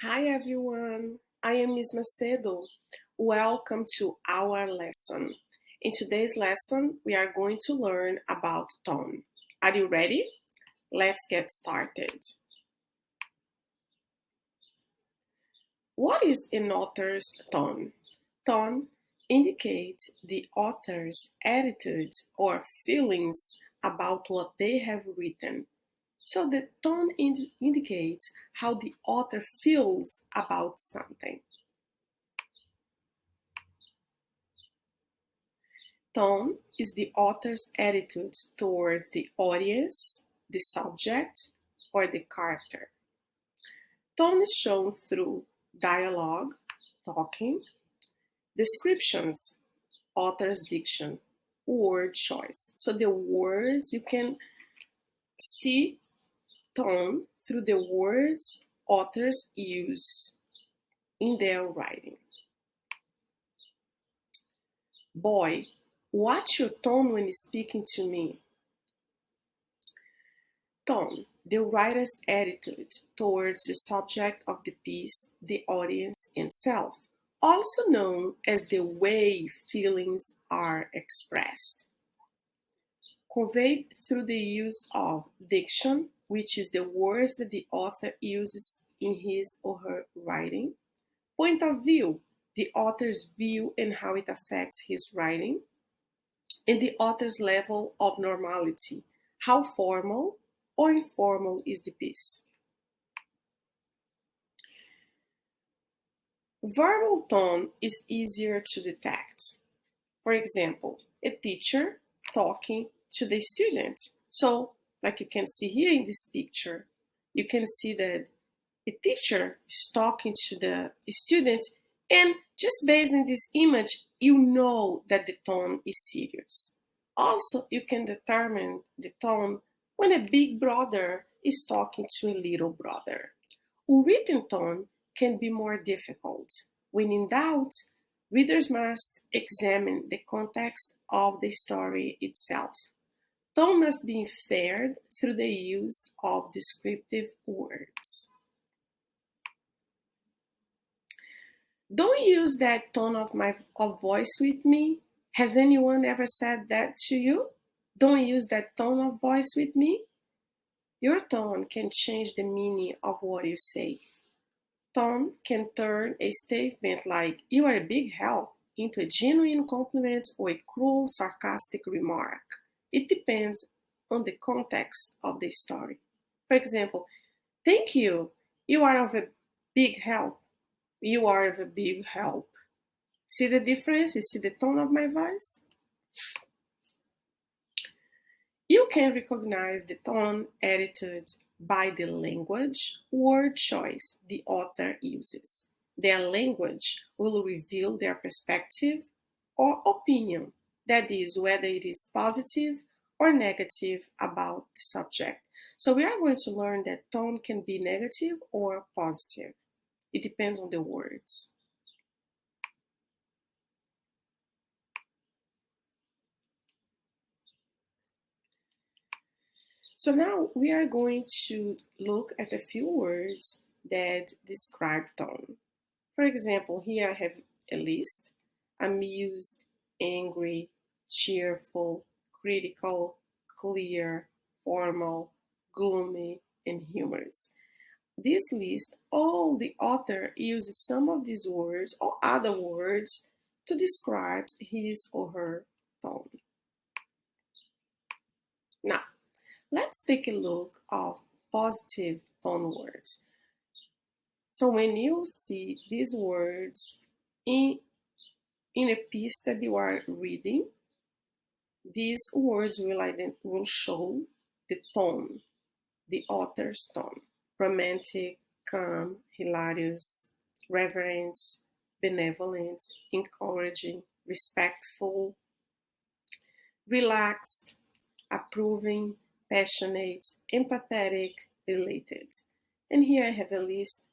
Hi everyone, I am Miss Macedo. Welcome to our lesson. In today's lesson, we are going to learn about tone. Are you ready? Let's get started. What is an author's tone? Tone indicates the author's attitude or feelings about what they have written. So the tone indicates how the author feels about something. Tone is the author's attitude towards the audience, the subject, or the character. Tone is shown through dialogue, talking, descriptions, author's diction, word choice. So the words, you can see tone through the words authors use in their writing. Boy, what's your tone when speaking to me? Tone, the writer's attitude towards the subject of the piece, the audience, and self, also known as the way feelings are expressed. Conveyed through the use of diction, which is the words that the author uses in his or her writing. Point of view, the author's view and how it affects his writing. And the author's level of normality, how formal or informal is the piece. Verbal tone is easier to detect. For example, a teacher talking to the student. So, like you can see here in this picture, you can see that a teacher is talking to the student, and just based on this image, you know that the tone is serious. Also, you can determine the tone when a big brother is talking to a little brother. Written tone can be more difficult. When in doubt, readers must examine the context of the story itself. Tone must be inferred through the use of descriptive words. Don't use that tone of voice with me. Has anyone ever said that to you? Don't use that tone of voice with me. Your tone can change the meaning of what you say. Tone can turn a statement like, "You are a big help," into a genuine compliment or a cruel, sarcastic remark. It depends on the context of the story. For example, "Thank you. You are of a big help." You are of a big help. See the difference? You see the tone of my voice? You can recognize the tone attitude by the language, word choice the author uses. Their language will reveal their perspective or opinion, that is, whether it is positive or negative about the subject. So we are going to learn that tone can be negative or positive. It depends on the words. So now we are going to look at a few words that describe tone. For example, here I have a list: amused, angry, cheerful, critical, clear, formal, gloomy, and humorous. This list, all the author uses some of these words or other words to describe his or her tone. Now, let's take a look of positive tone words. So when you see these words in, in a piece that you are reading, these words will show the tone, the author's tone. Romantic, calm, hilarious, reverent, benevolent, encouraging, respectful, relaxed, approving, passionate, empathetic, elated. And here I have a list: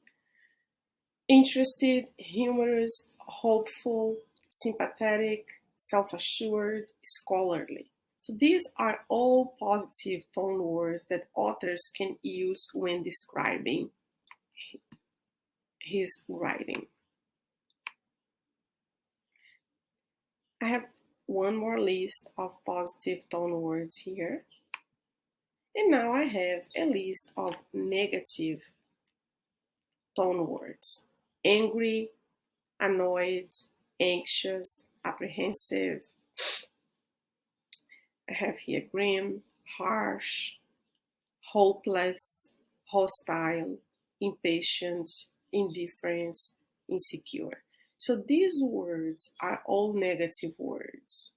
interested, humorous, hopeful, sympathetic, self assured, scholarly. So these are all positive tone words that authors can use when describing his writing. I have one more list of positive tone words here. And now I have a list of negative tone words. Angry, annoyed, anxious, apprehensive. I have here grim, harsh, hopeless, hostile, impatient, indifference, insecure. So these words are all negative words.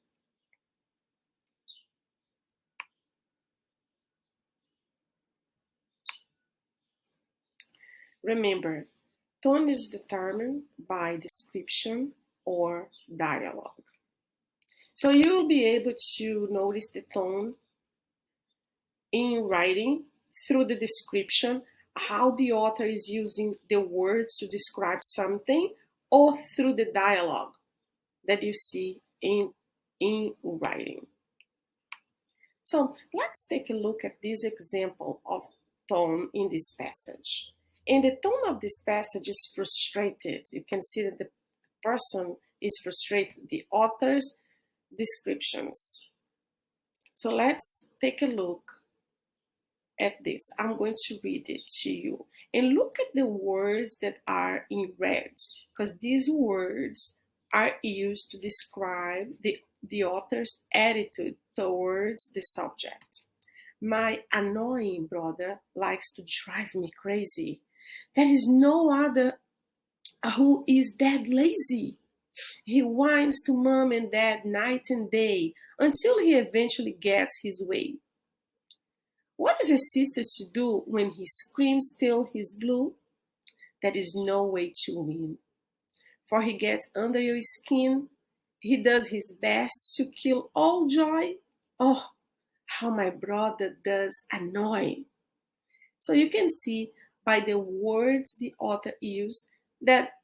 Remember, tone is determined by description or dialogue. So you'll be able to notice the tone in writing through the description, how the author is using the words to describe something, or through the dialogue that you see in writing. So let's take a look at this example of tone in this passage. And the tone of this passage is frustrated. You can see that the person is frustrated, the author's descriptions. So let's take a look at this. I'm going to read it to you. And look at the words that are in red, because these words are used to describe the author's attitude towards the subject. My annoying brother likes to drive me crazy. There is no other who is that lazy. He whines to mom and dad night and day until he eventually gets his way. What is a sister to do when he screams till he's blue? There is no way to win, for he gets under your skin. He does his best to kill all joy. Oh, how my brother does annoy. So you can see by the words the author used that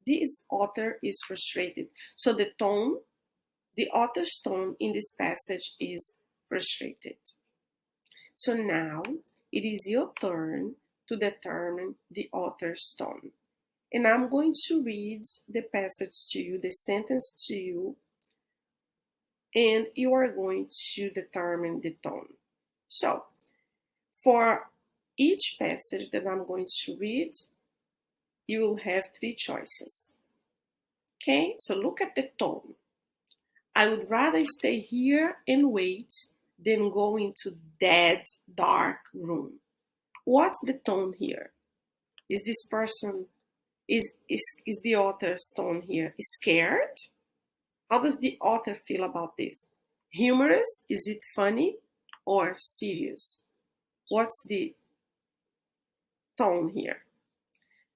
this author is frustrated. So the author's tone in this passage is frustrated. So now it is your turn to determine the author's tone. And I'm going to read the passage to you, the sentence to you, and you are going to determine the tone. So for each passage that I'm going to read, you will have 3 choices. Okay, so look at the tone. I would rather stay here and wait than go into that dark room. What's the tone here? Is this person, is the author's tone here scared? How does the author feel about this? Humorous? Is it funny or serious? What's the tone here?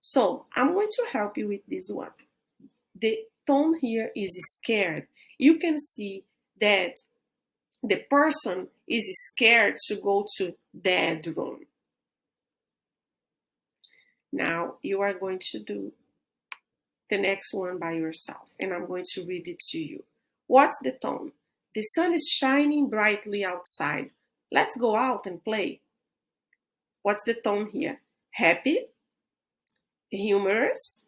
So I'm going to help you with this one. The tone here is scared. You can see that the person is scared to go to that room. Now you are going to do the next one by yourself, and I'm going to read it to you. What's the tone? The sun is shining brightly outside. Let's go out and play. What's the tone here? Happy, humorous,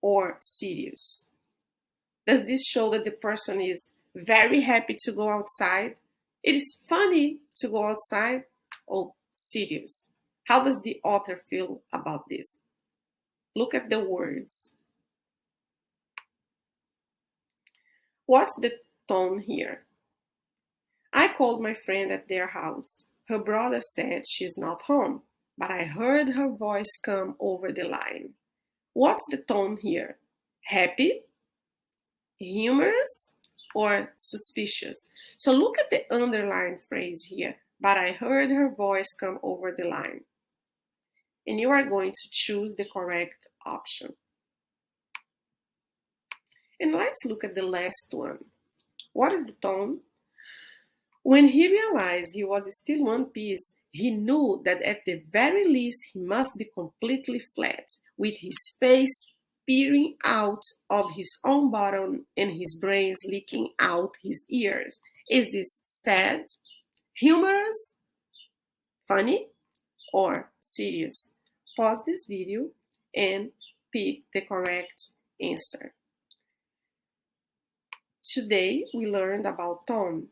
or serious? Does this show that the person is very happy to go outside? It is funny to go outside, or serious? How does the author feel about this? Look at the words. What's the tone here? I called my friend at their house. Her brother said she's not home, but I heard her voice come over the line. What's the tone here? Happy, humorous, or suspicious? So look at the underlined phrase here. But I heard her voice come over the line. And you are going to choose the correct option. And let's look at the last one. What is the tone? When he realized he was still one piece, he knew that at the very least he must be completely flat, with his face peering out of his own bottom and his brains leaking out his ears. Is this sad, humorous, funny, or serious? Pause this video and pick the correct answer. Today, we learned about tone,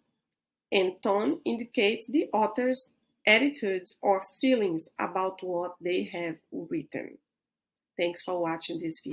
and tone indicates the author's attitudes or feelings about what they have written. Thanks for watching this video.